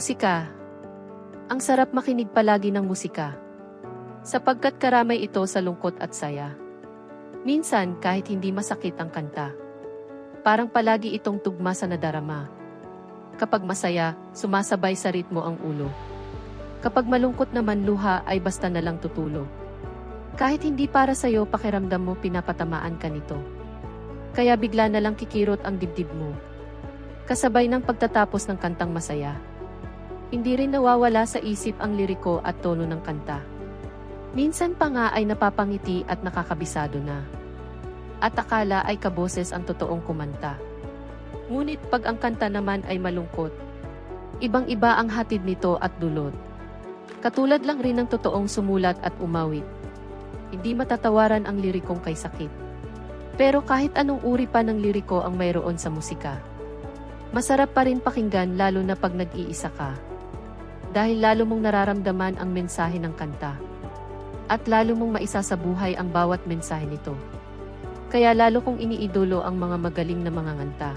Musika. Ang sarap makinig palagi ng musika. Sapagkat karamay ito sa lungkot at saya. Minsan kahit hindi masakit ang kanta. Parang palagi itong tugma sa nadarama. Kapag masaya, sumasabay sa ritmo ang ulo. Kapag malungkot naman luha ay basta na lang tutulo. Kahit hindi para sa'yo pakiramdam mo pinapatamaan ka nito. Kaya bigla na lang kikirot ang dibdib mo. Kasabay ng pagtatapos ng kantang masaya. Hindi rin nawawala sa isip ang liriko at tono ng kanta. Minsan pa nga ay napapangiti at nakakabisado na. At akala ay kaboses ang totoong kumanta. Ngunit pag ang kanta naman ay malungkot, ibang-iba ang hatid nito at dulot. Katulad lang rin ng totoong sumulat at umawit. Hindi matatawaran ang lirikong kay sakit. Pero kahit anong uri pa ng liriko ang mayroon sa musika, masarap pa rin pakinggan lalo na pag nag-iisa ka. Dahil lalo mong nararamdaman ang mensahe ng kanta. At lalo mong maisasabuhay ang bawat mensahe nito. Kaya lalo kong iniidolo ang mga magaling na mga nganta.